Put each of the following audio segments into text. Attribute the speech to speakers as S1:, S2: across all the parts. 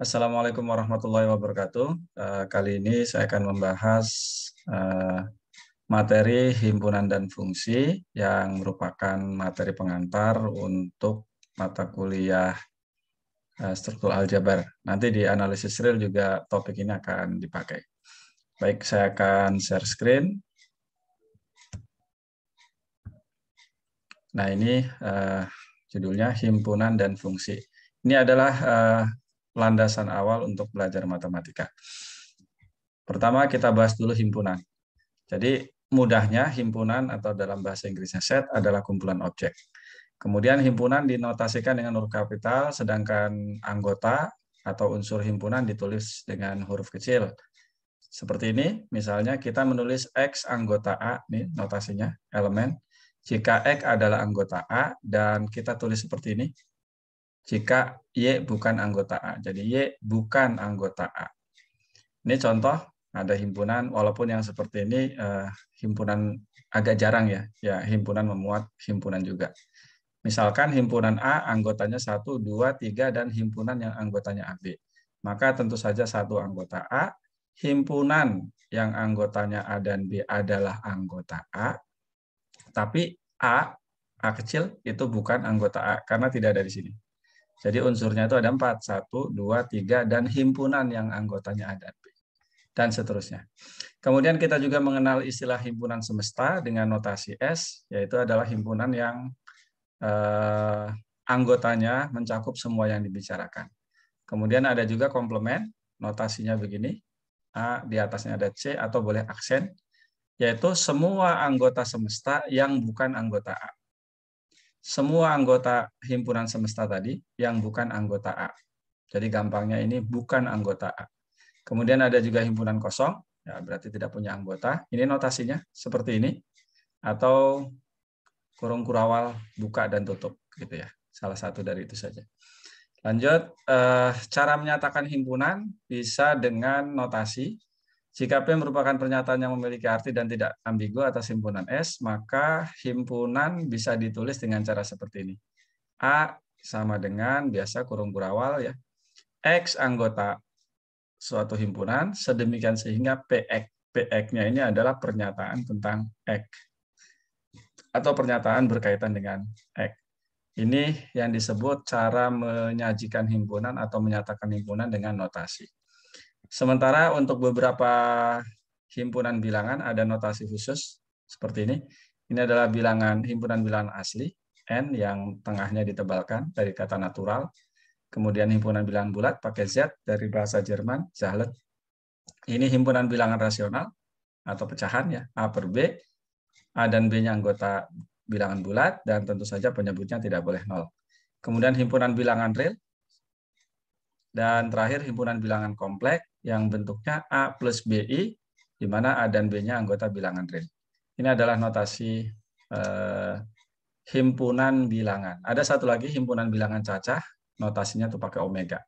S1: Assalamualaikum warahmatullahi wabarakatuh. Kali ini saya akan membahas materi himpunan dan fungsi yang merupakan materi pengantar untuk mata kuliah struktur aljabar. Nanti di analisis real juga topik ini akan dipakai. Baik, saya akan share screen. Nah, ini judulnya himpunan dan fungsi. Ini adalah landasan awal untuk belajar matematika. Pertama, kita bahas dulu himpunan. Jadi, mudahnya himpunan atau dalam bahasa Inggrisnya set adalah kumpulan objek. Kemudian himpunan dinotasikan dengan huruf kapital, sedangkan anggota atau unsur himpunan ditulis dengan huruf kecil. Seperti ini, misalnya kita menulis X anggota A, nih notasinya, elemen. Jika X adalah anggota A, dan kita tulis seperti ini, jika Y bukan anggota A. Jadi Y bukan anggota A. Ini contoh, ada himpunan, walaupun yang seperti ini himpunan agak jarang ya, himpunan memuat himpunan juga. Misalkan himpunan A anggotanya 1, 2, 3, dan himpunan yang anggotanya AB. Maka tentu saja satu anggota A, himpunan yang anggotanya A dan B adalah anggota A, tapi A kecil itu bukan anggota A, karena tidak ada di sini. Jadi unsurnya itu ada 4, 1, 2, 3, dan himpunan yang anggotanya A dan B. Dan seterusnya. Kemudian kita juga mengenal istilah himpunan semesta dengan notasi S, yaitu adalah himpunan yang anggotanya mencakup semua yang dibicarakan. Kemudian ada juga komplement, notasinya begini, A, di atasnya ada C, atau boleh aksen, yaitu semua anggota semesta yang bukan anggota A. Semua anggota himpunan semesta tadi yang bukan anggota A. Jadi gampangnya ini bukan anggota A. Kemudian ada juga himpunan kosong, ya berarti tidak punya anggota. Ini notasinya seperti ini, atau kurung kurawal buka dan tutup, gitu ya. Salah satu dari itu saja. Lanjut, cara menyatakan himpunan bisa dengan notasi. Jika P merupakan pernyataan yang memiliki arti dan tidak ambigu atas himpunan S, maka himpunan bisa ditulis dengan cara seperti ini. A sama dengan biasa kurung kurawal ya. X anggota suatu himpunan, sedemikian sehingga PX. PX-nya ini adalah pernyataan tentang X. Atau pernyataan berkaitan dengan X. Ini yang disebut cara menyajikan himpunan atau menyatakan himpunan dengan notasi. Sementara untuk beberapa himpunan bilangan ada notasi khusus seperti ini. Ini adalah bilangan himpunan bilangan asli, N yang tengahnya ditebalkan dari kata natural. Kemudian himpunan bilangan bulat pakai Z dari bahasa Jerman, Zahlet. Ini himpunan bilangan rasional atau pecahan ya, A per B. A dan B-nya anggota bilangan bulat, dan tentu saja penyebutnya tidak boleh 0. Kemudian himpunan bilangan real, dan terakhir himpunan bilangan kompleks yang bentuknya A plus BI, di mana A dan B-nya anggota bilangan real. Ini adalah notasi himpunan bilangan. Ada satu lagi himpunan bilangan cacah, notasinya itu pakai omega.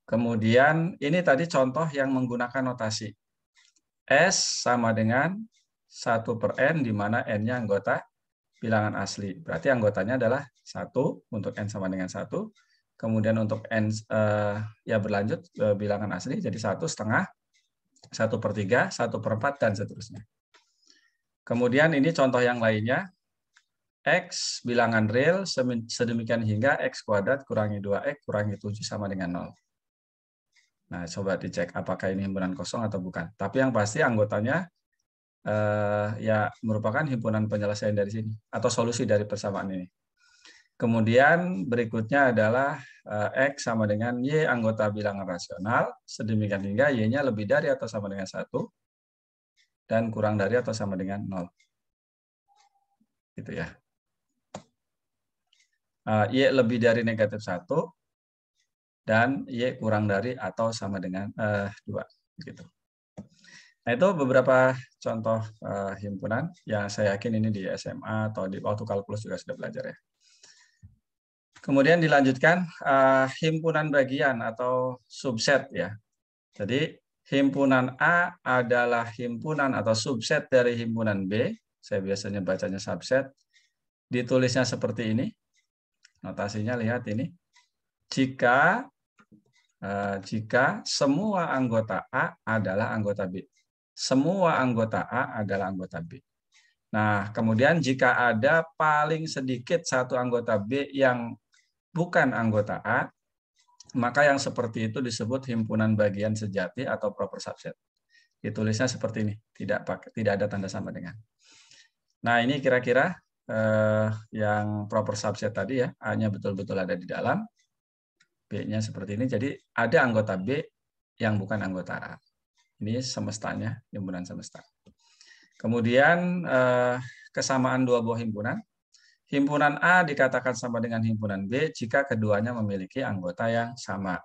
S1: Kemudian ini tadi contoh yang menggunakan notasi. S sama dengan 1 per N, di mana N-nya anggota bilangan asli. Berarti anggotanya adalah 1 untuk N sama dengan 1. Kemudian untuk N ya berlanjut bilangan asli, jadi 1 setengah, 1 per 3, 1 per 4, dan seterusnya. Kemudian ini contoh yang lainnya. X bilangan real sedemikian hingga X kuadrat kurangi 2X kurangi 7 sama dengan 0. Nah, coba dicek apakah ini himpunan kosong atau bukan. Tapi yang pasti anggotanya ya merupakan himpunan penyelesaian dari sini atau solusi dari persamaan ini. Kemudian berikutnya adalah X sama dengan Y anggota bilangan rasional, sedemikian hingga Y-nya lebih dari atau sama dengan 1 dan kurang dari atau sama dengan 0. Gitu ya. Y lebih dari negatif 1 dan Y kurang dari atau sama dengan 2. Gitu. Nah, itu beberapa contoh himpunan yang saya yakin ini di SMA atau di waktu kalkulus juga sudah belajar ya. Kemudian dilanjutkan himpunan bagian atau subset ya. Jadi himpunan A adalah himpunan atau subset dari himpunan B. Saya biasanya bacanya subset. Ditulisnya seperti ini. Notasinya lihat ini. Jika jika semua anggota A adalah anggota B. Semua anggota A adalah anggota B. Nah, kemudian jika ada paling sedikit satu anggota B yang bukan anggota A, maka yang seperti itu disebut himpunan bagian sejati atau proper subset. Ditulisnya seperti ini, tidak ada tanda sama dengan. Nah, ini kira-kira yang proper subset tadi ya, A-nya betul-betul ada di dalam, B-nya seperti ini. Jadi ada anggota B yang bukan anggota A. Ini semestanya, himpunan semesta. Kemudian kesamaan dua buah himpunan. Himpunan A dikatakan sama dengan himpunan B jika keduanya memiliki anggota yang sama.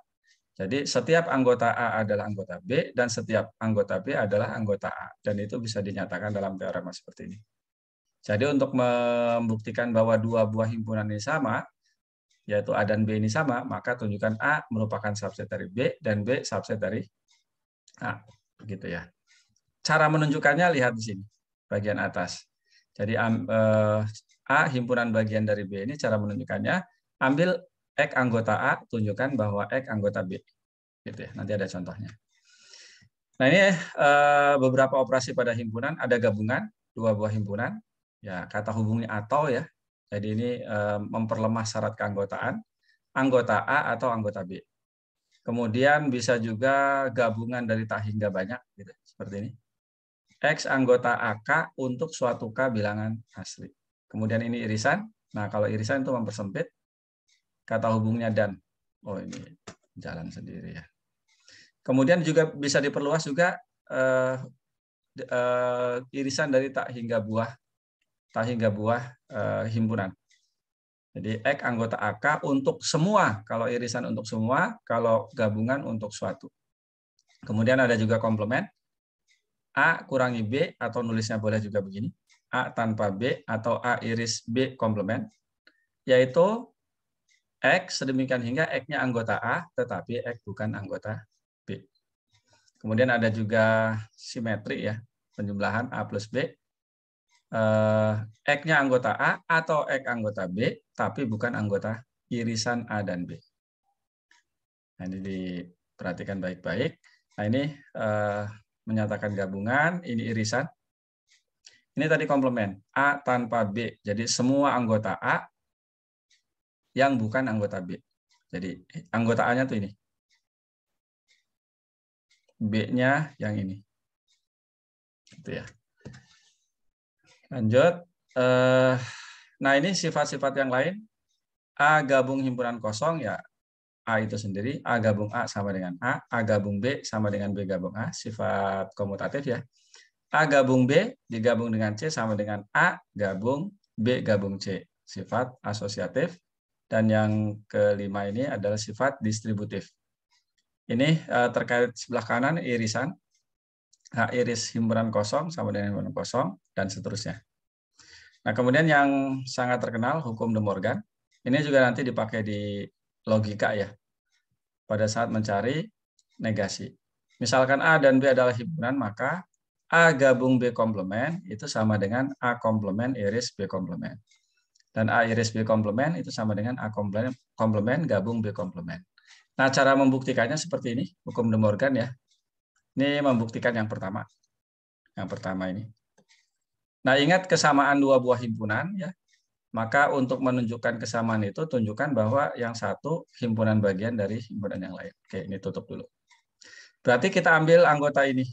S1: Jadi setiap anggota A adalah anggota B dan setiap anggota B adalah anggota A. Dan itu bisa dinyatakan dalam teorema seperti ini. Jadi untuk membuktikan bahwa dua buah himpunan ini sama, yaitu A dan B ini sama, maka tunjukkan A merupakan subset dari B dan B subset dari A. Begitu ya. Cara menunjukkannya lihat di sini, bagian atas. Jadi A himpunan bagian dari B ini cara menunjukkannya, ambil X anggota A, tunjukkan bahwa X anggota B. Gitu ya. Nanti ada contohnya. Nah ini beberapa operasi pada himpunan, ada gabungan, dua buah himpunan, ya kata hubungnya atau ya. Jadi ini memperlemah syarat keanggotaan, anggota A atau anggota B. Kemudian bisa juga gabungan dari tak hingga banyak, gitu, seperti ini. X anggota AK untuk suatu K bilangan asli. Kemudian ini irisan. Nah, kalau irisan itu mempersempit. Kata hubungnya dan. Oh, ini jalan sendiri ya. Kemudian juga bisa diperluas juga irisan dari tak hingga buah himpunan. Jadi X anggota AK untuk semua. Kalau irisan untuk semua, kalau gabungan untuk suatu. Kemudian ada juga komplement. A kurangi B, atau nulisnya boleh juga begini, A tanpa B, atau A iris B komplement, yaitu X sedemikian hingga X-nya anggota A, tetapi X bukan anggota B. Kemudian ada juga simetri ya, penjumlahan A plus B, X-nya anggota A atau X anggota B, tapi bukan anggota irisan A dan B. Nah, ini diperhatikan baik-baik. Nah, ini menyatakan gabungan, ini irisan. Ini tadi komplement, A tanpa B. Jadi semua anggota A yang bukan anggota B. Jadi anggota A-nya tuh ini. B-nya yang ini. Gitu ya. Lanjut. Nah, ini sifat-sifat yang lain. A gabung himpunan kosong, ya A itu sendiri. A gabung A sama dengan A gabung B sama dengan B gabung A. Sifat komutatif ya. A gabung B digabung dengan C sama dengan A gabung B gabung C. Sifat asosiatif. Dan yang kelima ini adalah sifat distributif. Ini terkait sebelah kanan irisan. A iris himpunan kosong sama dengan himpunan kosong, dan seterusnya. Nah, kemudian yang sangat terkenal, hukum De Morgan. Ini juga nanti dipakai di logika ya, pada saat mencari negasi. Misalkan A dan B adalah himpunan, maka A gabung B komplement itu sama dengan A komplement iris B komplement. Dan A iris B komplement itu sama dengan A komplement gabung B komplement. Nah, cara membuktikannya seperti ini, hukum De Morgan ya. Ini membuktikan yang pertama. Yang pertama ini. Nah, ingat kesamaan dua buah himpunan ya. Maka untuk menunjukkan kesamaan itu, tunjukkan bahwa yang satu himpunan bagian dari himpunan yang lain. Oke, ini tutup dulu. Berarti kita ambil anggota ini.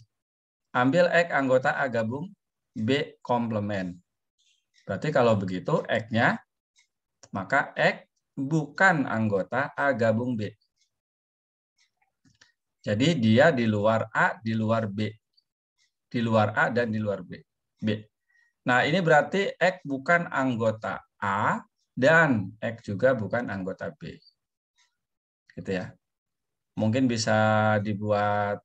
S1: Ambil X anggota A gabung B komplement. Berarti kalau begitu X-nya, maka X bukan anggota A gabung B. Jadi dia di luar A, di luar B. Di luar A dan di luar B. Nah, ini berarti X bukan anggota A dan X juga bukan anggota B. Gitu ya. Mungkin bisa dibuat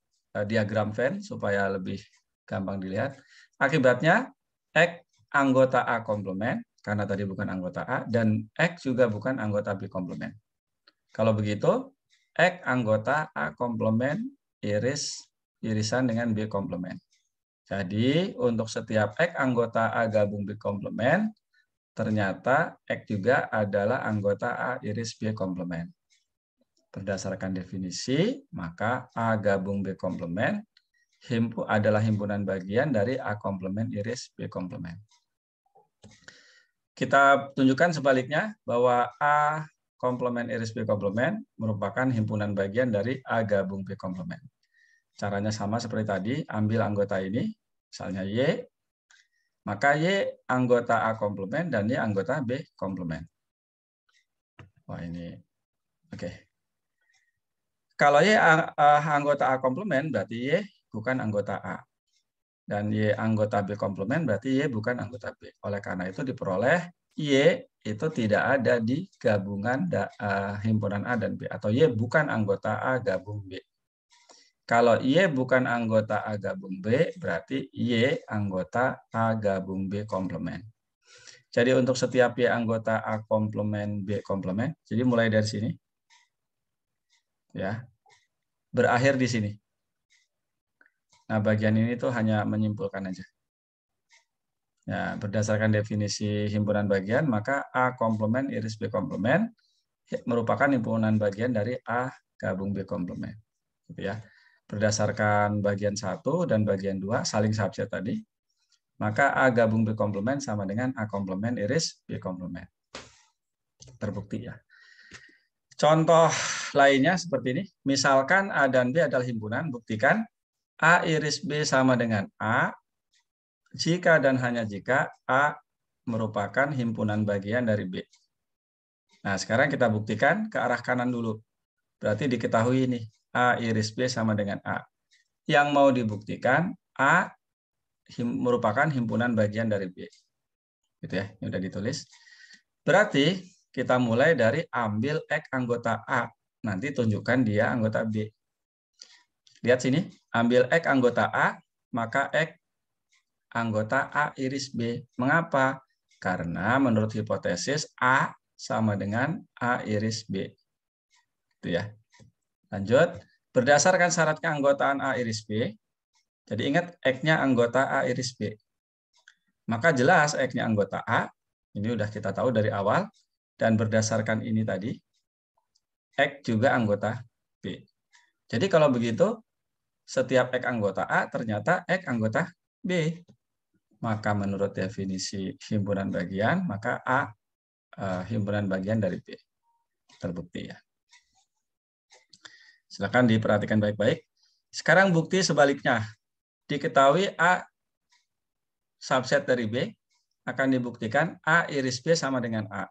S1: diagram Venn supaya lebih gampang dilihat. Akibatnya X anggota A komplement, karena tadi bukan anggota A, dan X juga bukan anggota B komplement. Kalau begitu, X anggota A komplement irisan dengan B komplement. Jadi untuk setiap X anggota A gabung B komplement, ternyata X juga adalah anggota A iris B komplement. Berdasarkan definisi, maka A gabung B komplement adalah himpunan bagian dari A komplement iris B komplement. Kita tunjukkan sebaliknya bahwa A komplement iris B komplement merupakan himpunan bagian dari A gabung B komplement. Caranya sama seperti tadi, ambil anggota ini, misalnya Y, maka Y anggota A komplement dan Y anggota B komplement. Wah ini, oke. Kalau Y anggota A komplement berarti Y bukan anggota A. Dan Y anggota B komplement berarti Y bukan anggota B. Oleh karena itu diperoleh Y itu tidak ada di gabungan himpunan A dan B. Atau Y bukan anggota A gabung B. Kalau Y bukan anggota A gabung B, berarti Y anggota A gabung B komplement. Jadi untuk setiap Y anggota A komplement B komplement, jadi mulai dari sini, ya, berakhir di sini. Nah, bagian ini tuh hanya menyimpulkan aja. Ya, berdasarkan definisi himpunan bagian, maka A komplement iris B komplement merupakan himpunan bagian dari A gabung B komplement. Gitu ya. Berdasarkan bagian 1 dan bagian 2 saling subset tadi, maka A gabung B komplement sama dengan A komplement iris B komplement. Terbukti ya. Contoh lainnya seperti ini. Misalkan A dan B adalah himpunan, buktikan A iris B sama dengan A jika dan hanya jika A merupakan himpunan bagian dari B. Nah, sekarang kita buktikan ke arah kanan dulu. Berarti diketahui ini A iris B sama dengan A. Yang mau dibuktikan A merupakan himpunan bagian dari B. Gitu ya, ini udah ditulis. Berarti kita mulai dari ambil X anggota A. Nanti tunjukkan dia anggota B. Lihat sini, ambil X anggota A, maka X anggota A iris B. Mengapa? Karena menurut hipotesis A sama dengan A iris B. Itu ya. Lanjut, berdasarkan syarat keanggotaan A iris B, jadi ingat X-nya anggota A iris B. Maka jelas X-nya anggota A, ini udah kita tahu dari awal, dan berdasarkan ini tadi, X juga anggota B. Jadi kalau begitu, setiap X anggota A ternyata X anggota B. Maka menurut definisi himpunan bagian, maka A himpunan bagian dari B. Terbukti ya. Silakan diperhatikan baik-baik. Sekarang bukti sebaliknya. Diketahui A subset dari B, akan dibuktikan A iris B sama dengan A.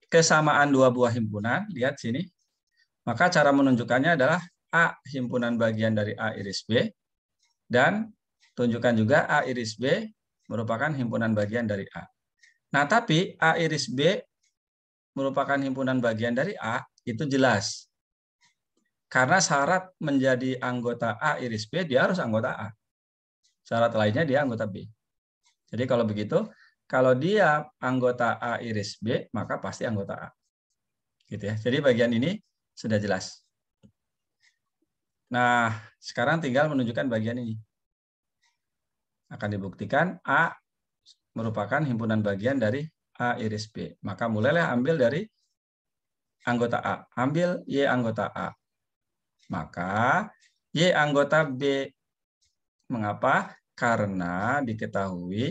S1: Kesamaan dua buah himpunan, lihat sini. Maka cara menunjukkannya adalah A himpunan bagian dari A iris B, dan tunjukkan juga A iris B merupakan himpunan bagian dari A. Nah, tapi A iris B merupakan himpunan bagian dari A, itu jelas. Karena syarat menjadi anggota A iris B, dia harus anggota A. Syarat lainnya dia anggota B. Jadi kalau begitu, kalau dia anggota A iris B, maka pasti anggota A. Gitu ya. Jadi bagian ini sudah jelas. Nah, sekarang tinggal menunjukkan bagian ini. Akan dibuktikan A merupakan himpunan bagian dari A iris B. Maka mulailah ambil dari anggota A. Ambil Y anggota A. Maka Y anggota B. Mengapa? Karena diketahui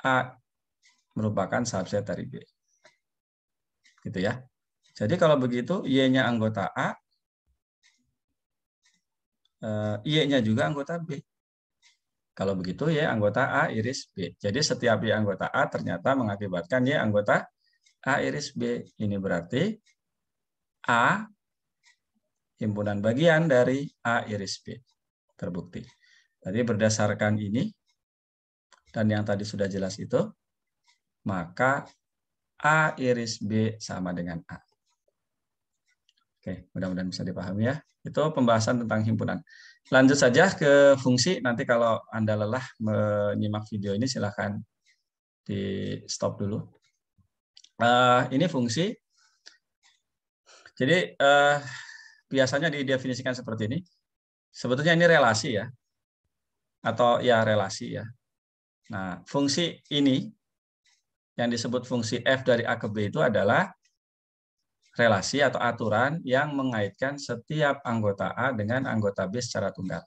S1: A merupakan subset dari B. Gitu ya. Jadi kalau begitu, Y-nya anggota A, Y-nya juga anggota B. Kalau begitu, Y anggota A iris B. Jadi setiap Y anggota A ternyata mengakibatkan Y anggota A iris B. Ini berarti A himpunan bagian dari A iris B. Terbukti. Jadi berdasarkan ini, dan yang tadi sudah jelas itu, maka A iris B sama dengan A. Oke, mudah-mudahan bisa dipahami ya. Itu pembahasan tentang himpunan. Lanjut saja ke fungsi. Nanti kalau Anda lelah menyimak video ini, silahkan di stop dulu. Ini fungsi. Jadi biasanya didefinisikan seperti ini. Sebetulnya ini relasi ya. Atau ya relasi ya. Nah, fungsi ini yang disebut fungsi f dari A ke B itu adalah relasi atau aturan yang mengaitkan setiap anggota A dengan anggota B secara tunggal.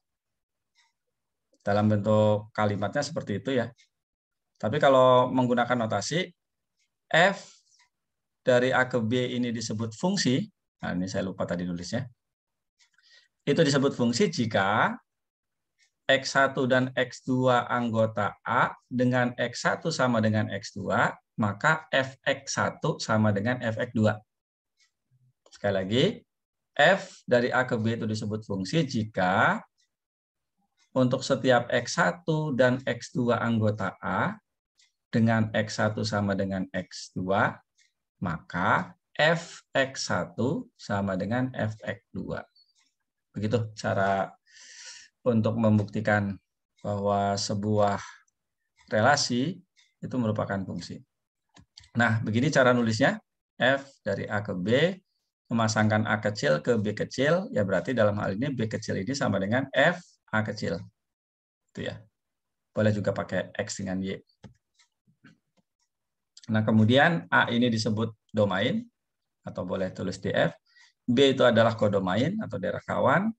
S1: Dalam bentuk kalimatnya seperti itu ya. Tapi kalau menggunakan notasi, F dari A ke B ini disebut fungsi. Nah, ini saya lupa tadi nulisnya. Itu disebut fungsi jika X1 dan X2 anggota A dengan X1 sama dengan X2, maka Fx1 sama dengan Fx2. Sekali lagi, F dari A ke B itu disebut fungsi jika untuk setiap X1 dan X2 anggota A dengan X1 sama dengan X2, maka Fx1 sama dengan Fx2. Begitu cara untuk membuktikan bahwa sebuah relasi itu merupakan fungsi. Nah, begini cara nulisnya. F dari A ke B, memasangkan A kecil ke B kecil, ya berarti dalam hal ini B kecil ini sama dengan F A kecil. Itu ya. Boleh juga pakai X dengan Y. Nah, kemudian A ini disebut domain, atau boleh tulis DF. B itu adalah kodomain atau daerah kawan.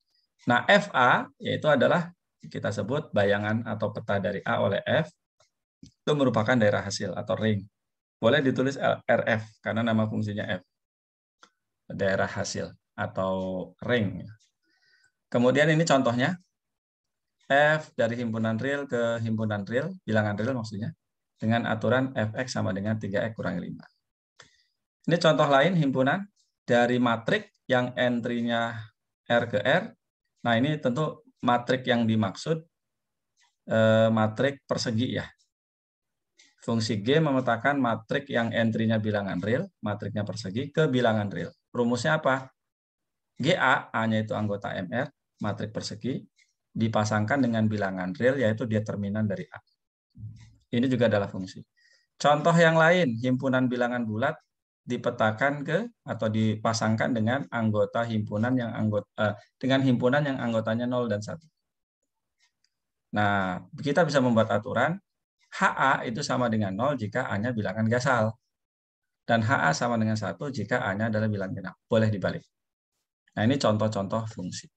S1: Nah, FA yaitu adalah kita sebut bayangan atau peta dari A oleh F. Itu merupakan daerah hasil atau ring. Boleh ditulis RF karena nama fungsinya F. Daerah hasil atau ring. Kemudian ini contohnya. F dari himpunan real ke himpunan real, bilangan real maksudnya, dengan aturan Fx sama dengan 3x kurangi 5. Ini contoh lain himpunan dari matrik yang entry-nya R ke R. Nah, ini tentu matrik yang dimaksud matrik persegi ya. Fungsi G memetakan matrik yang entry-nya bilangan real, matriknya persegi, ke bilangan real. Rumusnya apa? GA, A-nya itu anggota MR, matrik persegi, dipasangkan dengan bilangan real, yaitu determinan dari A. Ini juga adalah fungsi. Contoh yang lain, himpunan bilangan bulat dipetakan ke atau dipasangkan dengan anggota himpunan yang anggotanya 0 dan 1. Nah, kita bisa membuat aturan HA itu sama dengan 0 jika A-nya bilangan gasal. Dan HA sama dengan 1 jika A-nya adalah bilangan genap. Boleh dibalik. Nah, ini contoh-contoh fungsi.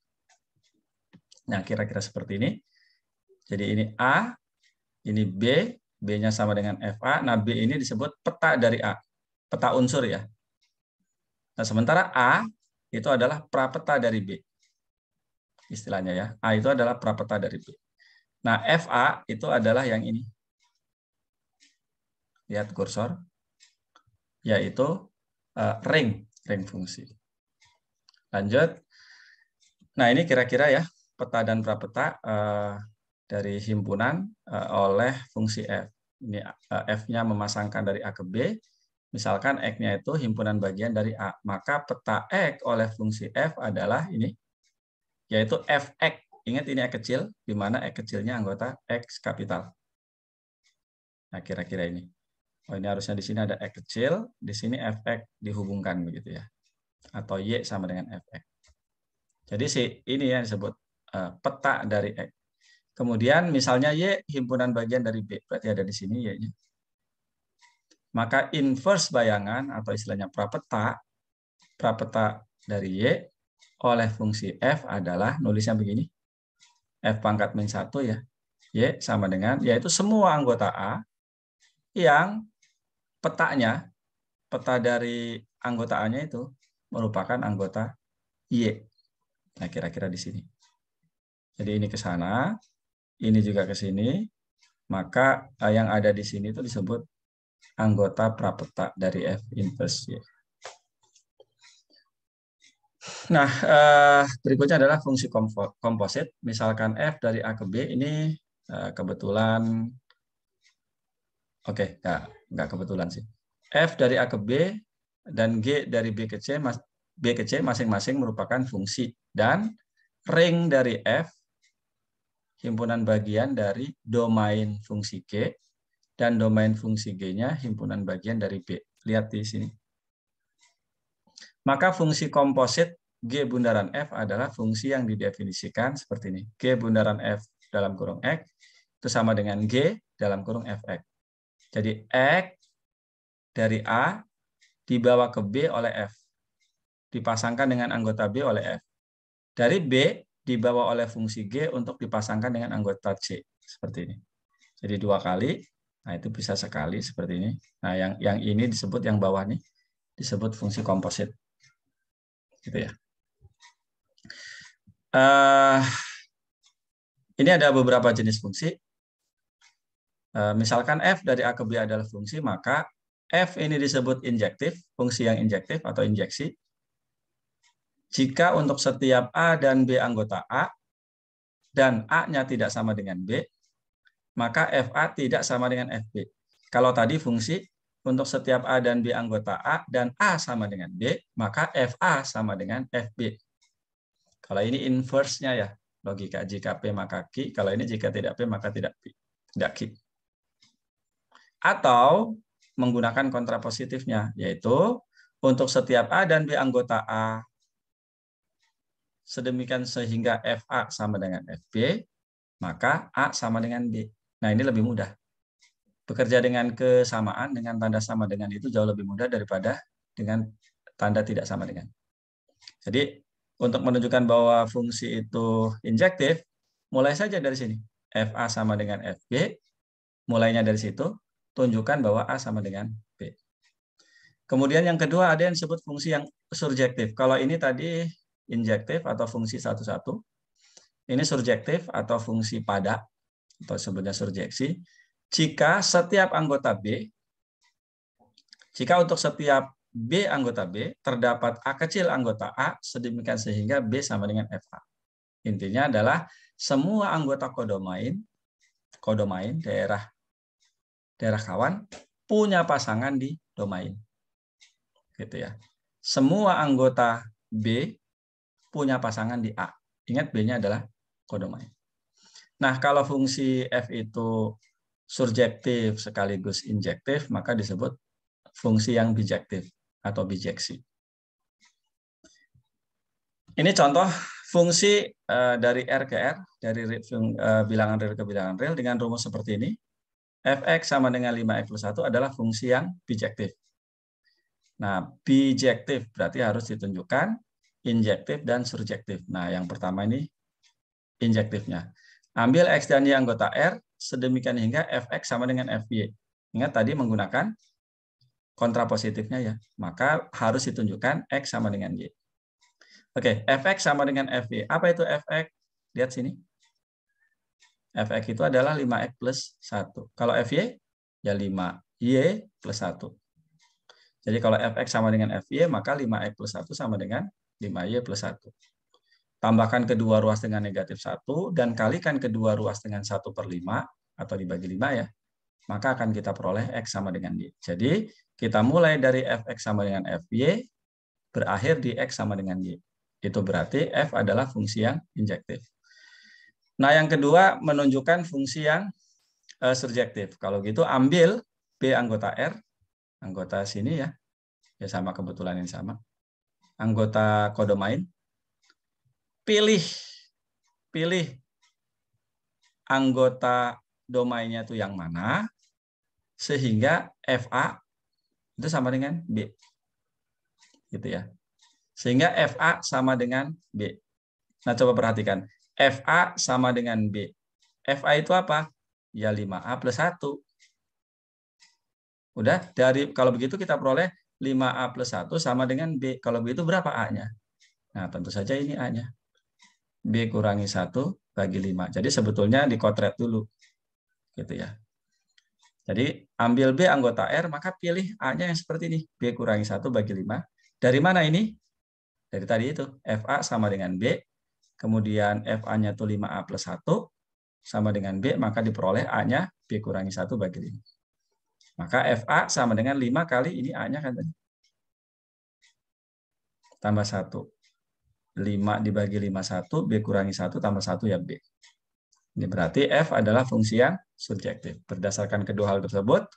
S1: Nah, kira-kira seperti ini. Jadi ini A, ini B, B-nya sama dengan FA. Nah, B ini disebut peta dari A. Peta unsur ya. Nah, sementara A itu adalah prapeta dari B. Istilahnya ya. A itu adalah prapeta dari B. Nah, FA itu adalah yang ini. Lihat kursor. Yaitu ring fungsi. Lanjut. Nah, ini kira-kira ya peta dan prapeta dari himpunan oleh fungsi F. Ini F-nya memasangkan dari A ke B. Misalkan X-nya itu himpunan bagian dari A. Maka peta X oleh fungsi F adalah ini, yaitu Fx. Ingat ini X kecil, di mana X kecilnya anggota X kapital. Nah, kira-kira ini. Oh, ini harusnya di sini ada X kecil, di sini Fx dihubungkan begitu ya. Atau Y sama dengan Fx. Jadi ini yang disebut peta dari X. Kemudian misalnya Y himpunan bagian dari B, berarti ada di sini Y-nya. Maka inverse bayangan atau istilahnya prapeta dari Y oleh fungsi F adalah, nulisnya begini, F pangkat min 1 ya, Y sama dengan, yaitu semua anggota A yang petanya, peta dari anggota A-nya itu merupakan anggota Y. Nah, kira-kira di sini. Jadi ini ke sana, ini juga ke sini, maka yang ada di sini itu disebut anggota prapeta dari F inverse Y. Nah, berikutnya adalah fungsi komposit. Misalkan F dari A ke B ini kebetulan, oke, nggak kebetulan sih. F dari A ke B dan G dari B ke C masing-masing merupakan fungsi. Dan ring dari F, himpunan bagian dari domain fungsi G, dan domain fungsi G-nya himpunan bagian dari B. Lihat di sini. Maka fungsi komposit G bundaran F adalah fungsi yang didefinisikan seperti ini. G bundaran F dalam kurung X itu sama dengan G dalam kurung Fx. Jadi X dari A dibawa ke B oleh F. dipasangkan dengan anggota B oleh F. Dari B dibawa oleh fungsi G untuk dipasangkan dengan anggota C. Seperti ini. Jadi 2 kali. Nah, itu bisa sekali seperti ini. Nah, yang ini disebut, yang bawah nih, disebut fungsi komposit. Gitu ya. Ini ada beberapa jenis fungsi. Misalkan F dari A ke B adalah fungsi, maka F ini disebut injektif, fungsi yang injektif atau injeksi. Jika untuk setiap A dan B anggota A, dan A-nya tidak sama dengan B, maka FA tidak sama dengan FB. Kalau tadi fungsi untuk setiap A dan B anggota A dan A sama dengan B, maka FA sama dengan FB. Kalau ini inverse-nya ya, logika jika P maka Q, kalau ini jika tidak P maka tidak Q. Atau menggunakan kontrapositifnya, yaitu untuk setiap A dan B anggota A, sedemikian sehingga FA sama dengan FB, maka A sama dengan B. Nah, ini lebih mudah. Bekerja dengan kesamaan, dengan tanda sama dengan itu jauh lebih mudah daripada dengan tanda tidak sama dengan. Jadi, untuk menunjukkan bahwa fungsi itu injektif, mulai saja dari sini. FA sama dengan FB, mulainya dari situ, tunjukkan bahwa A sama dengan B. Kemudian yang kedua ada yang disebut fungsi yang surjektif. Kalau ini tadi injektif atau fungsi satu-satu, ini surjektif atau fungsi pada, atau sebutnya surjeksi. Jika setiap anggota B, jika untuk setiap B anggota B, terdapat A kecil anggota A, sedemikian sehingga B sama dengan FA. Intinya adalah semua anggota kodomain daerah kawan, punya pasangan di domain. Gitu ya. Semua anggota B punya pasangan di A. Ingat B-nya adalah kodomain. Nah, kalau fungsi F itu surjektif sekaligus injektif, maka disebut fungsi yang bijektif atau bijeksi. Ini contoh fungsi dari R ke R, dari bilangan real ke bilangan real dengan rumus seperti ini. Fx sama dengan 5x plus 1 adalah fungsi yang bijektif. Nah, bijektif berarti harus ditunjukkan injektif dan surjektif. Nah, yang pertama ini injektifnya. Ambil X dan Y anggota R, sedemikian hingga Fx sama dengan Fy. Ingat tadi menggunakan kontrapositifnya ya. Maka harus ditunjukkan X sama dengan Y. Oke, Fx sama dengan Fy. Apa itu Fx? Lihat sini. Fx itu adalah 5x plus 1. Kalau Fy, ya 5y plus 1. Jadi kalau Fx sama dengan Fy, maka 5x plus 1 sama dengan 5y plus 1. Tambahkan kedua ruas dengan negatif 1, dan kalikan kedua ruas dengan 1/5, atau dibagi 5 ya, maka akan kita peroleh X sama dengan Y. Jadi, kita mulai dari Fx sama dengan Fy, berakhir di X sama dengan Y. Itu berarti F adalah fungsi yang injektif. Nah, yang kedua, menunjukkan fungsi yang surjektif. Kalau gitu, ambil B anggota R, anggota sini ya, sama kebetulan yang sama, anggota kodomain, pilih anggota domainnya itu yang mana, sehingga FA itu sama dengan B. Gitu ya. Sehingga FA sama dengan B. Nah, coba perhatikan. FA sama dengan B. FA itu apa? Ya 5A plus 1. Udah, kalau begitu kita peroleh 5A plus 1 sama dengan B. Kalau begitu berapa A-nya? Nah, tentu saja ini A-nya. B kurangi 1 bagi 5. Jadi sebetulnya dikotret dulu. Gitu ya. Jadi ambil B anggota R, maka pilih A-nya yang seperti ini. B kurangi 1 bagi 5. Dari mana ini? Dari tadi itu. FA sama dengan B. Kemudian FA-nya itu 5A plus 1. Sama dengan B, maka diperoleh A-nya B kurangi 1 bagi 5. Maka FA sama dengan 5 kali ini A-nya kan tadi. Tambah 1. 5 dibagi 5, 1. B kurangi 1 tambah 1 ya B. Ini berarti F adalah fungsi yang surjektif. Berdasarkan kedua hal tersebut,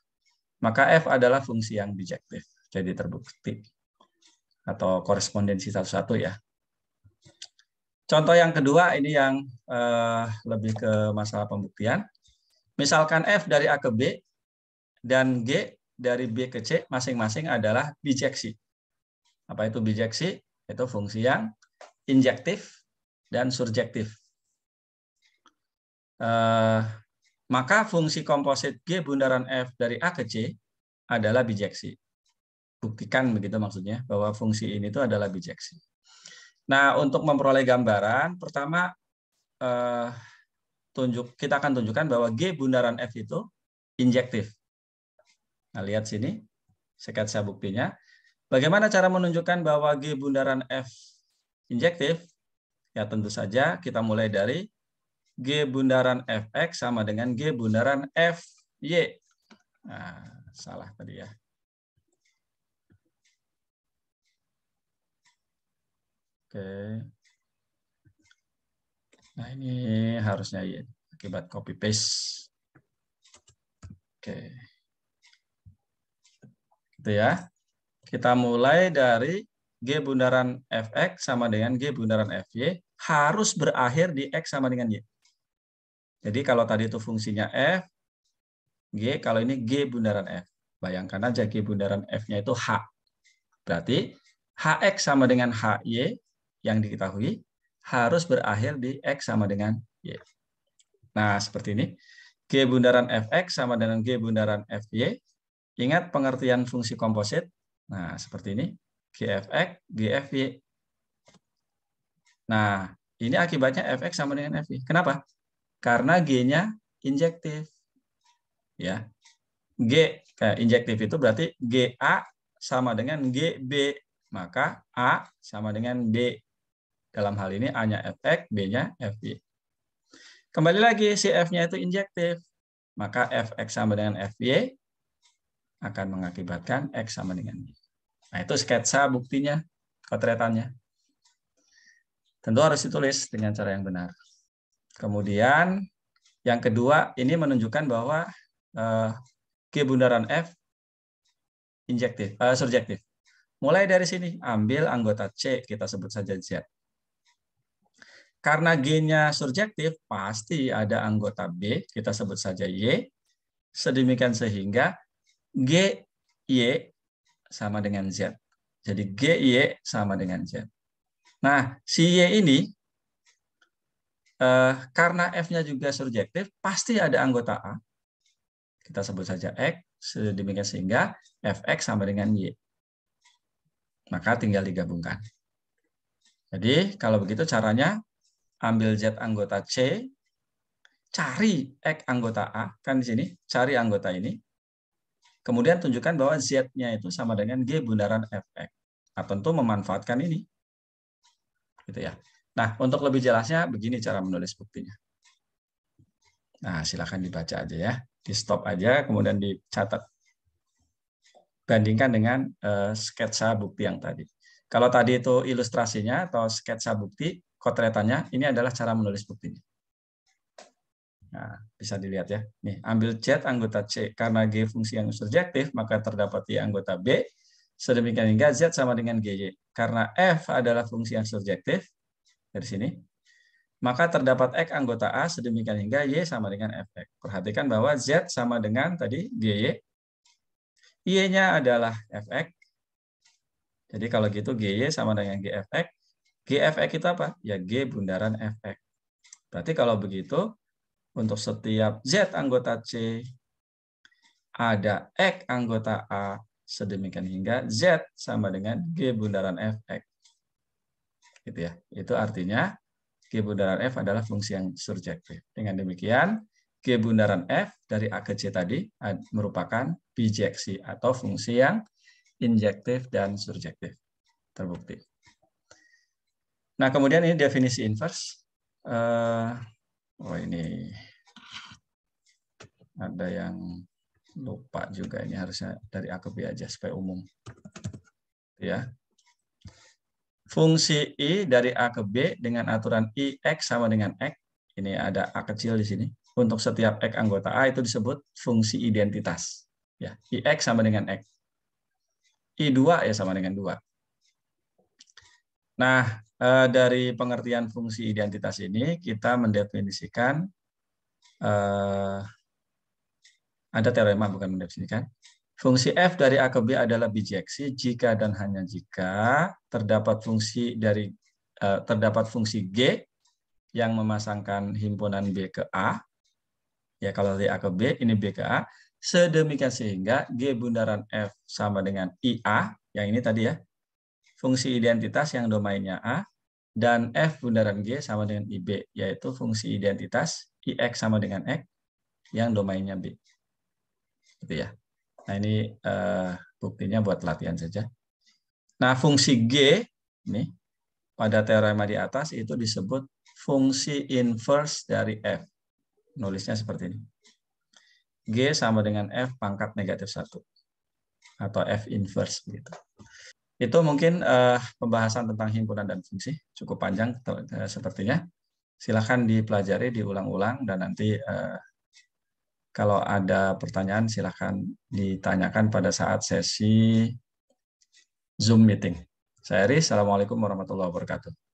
S1: maka F adalah fungsi yang bijektif. Jadi terbukti. Atau korespondensi satu-satu ya. Contoh yang kedua, ini yang lebih ke masalah pembuktian. Misalkan F dari A ke B, dan G dari B ke C, masing-masing adalah bijeksi. Apa itu bijeksi? Itu fungsi yang injektif dan surjektif. Maka fungsi komposit G bundaran F dari A ke C adalah bijeksi. Buktikan begitu maksudnya, bahwa fungsi ini itu adalah bijeksi. Nah, untuk memperoleh gambaran, pertama kita akan tunjukkan bahwa G bundaran F itu injektif. Nah, lihat sini, sketsa buktinya. Bagaimana cara menunjukkan bahwa G bundaran F injektif? Ya, tentu saja kita mulai dari G bundaran Fx sama dengan G bundaran Fy. Nah, salah tadi ya. Oke. Nah, ini harusnya Y akibat copy paste. Oke. Gitu ya. Kita mulai dari G bundaran Fx sama dengan G bundaran Fy harus berakhir di X sama dengan Y. Jadi kalau tadi itu fungsinya F, G, kalau ini G bundaran F. Bayangkan aja G bundaran F-nya itu H. Berarti Hx sama dengan Hy yang diketahui harus berakhir di X sama dengan Y. Nah, seperti ini. G bundaran Fx sama dengan G bundaran Fy. Ingat pengertian fungsi komposit. Nah, seperti ini. Gfx, Gfy. Nah, ini akibatnya Fx sama dengan Fy. Kenapa? Karena G-nya injektif. Ya. G injektif itu berarti Ga sama dengan Gb. Maka A sama dengan B. Dalam hal ini A-nya Fx, B-nya Fy. Kembali lagi, si F-nya itu injektif. Maka Fx sama dengan Fy akan mengakibatkan X sama dengan Y. Nah, itu sketsa buktinya, kotretannya. Tentu harus ditulis dengan cara yang benar. Kemudian, yang kedua, ini menunjukkan bahwa G bundaran F injektif, surjektif. Mulai dari sini, ambil anggota C, kita sebut saja Z. Karena G-nya surjektif, pasti ada anggota B, kita sebut saja Y. Sedemikian sehingga GY sama dengan Z. Jadi GY sama dengan Z. Nah, si Y ini, karena F-nya juga surjektif, pasti ada anggota A. Kita sebut saja X, sedemikian sehingga Fx sama dengan Y. Maka tinggal digabungkan. Jadi, kalau begitu caranya, ambil Z anggota C, cari X anggota A, kan di sini, cari anggota ini, kemudian tunjukkan bahwa Z-nya itu sama dengan G bundaran Fx. Nah, tentu memanfaatkan ini. Gitu ya. Nah, untuk lebih jelasnya, begini cara menulis buktinya. Nah, silakan dibaca aja ya. Di stop aja, kemudian dicatat. Bandingkan dengan sketsa bukti yang tadi. Kalau tadi itu ilustrasinya atau sketsa bukti, kotretannya, ini adalah cara menulis buktinya. Nah, bisa dilihat ya. Nih, ambil Z anggota C. Karena G fungsi yang surjektif, maka terdapat Y anggota B. Sedemikian hingga Z sama dengan GY. Karena F adalah fungsi yang surjektif, dari sini, maka terdapat X anggota A, sedemikian hingga Y sama dengan Fx. Perhatikan bahwa Z sama dengan tadi GY. Y-nya adalah Fx. Jadi kalau gitu GY sama dengan GFX. GFX itu apa? Ya G bundaran Fx. Berarti kalau begitu, untuk setiap Z anggota C, ada X anggota A, sedemikian hingga Z sama dengan G bundaran Fx. Gitu ya. Itu artinya G bundaran F adalah fungsi yang surjektif. Dengan demikian, G bundaran F dari A ke C tadi merupakan bijeksi atau fungsi yang injektif dan surjektif. Terbukti. Nah, kemudian ini definisi inverse. Oh, ini ada yang lupa juga. Ini harusnya dari A ke B aja supaya umum. Ya. Fungsi I dari A ke B dengan aturan IX sama dengan X. Ini ada A kecil di sini. Untuk setiap X anggota A itu disebut fungsi identitas. Ya, IX sama dengan X. I2 ya sama dengan 2. Nah, dari pengertian fungsi identitas ini kita mendefinisikan ada teorema, bukan mendefinisikan. Fungsi f dari A ke B adalah bijeksi jika dan hanya jika terdapat fungsi G yang memasangkan himpunan B ke A. Ya, kalau dari A ke B, ini B ke A. Sedemikian sehingga G bundaran F sama dengan IA, yang ini tadi ya, fungsi identitas yang domainnya A, dan F bundaran G sama dengan IB, yaitu fungsi identitas IX sama dengan X, yang domainnya B. Gitu ya. Nah, ini buktinya buat latihan saja. Nah, fungsi G, ini, pada teorema di atas, itu disebut fungsi inverse dari F. Nulisnya seperti ini. G sama dengan F pangkat negatif 1. Atau F inverse. Gitu. Itu mungkin pembahasan tentang himpunan dan fungsi. Cukup panjang sepertinya. Silahkan dipelajari, diulang-ulang, dan nanti kalau ada pertanyaan silahkan ditanyakan pada saat sesi Zoom meeting. Saya Eri, Assalamualaikum warahmatullahi wabarakatuh.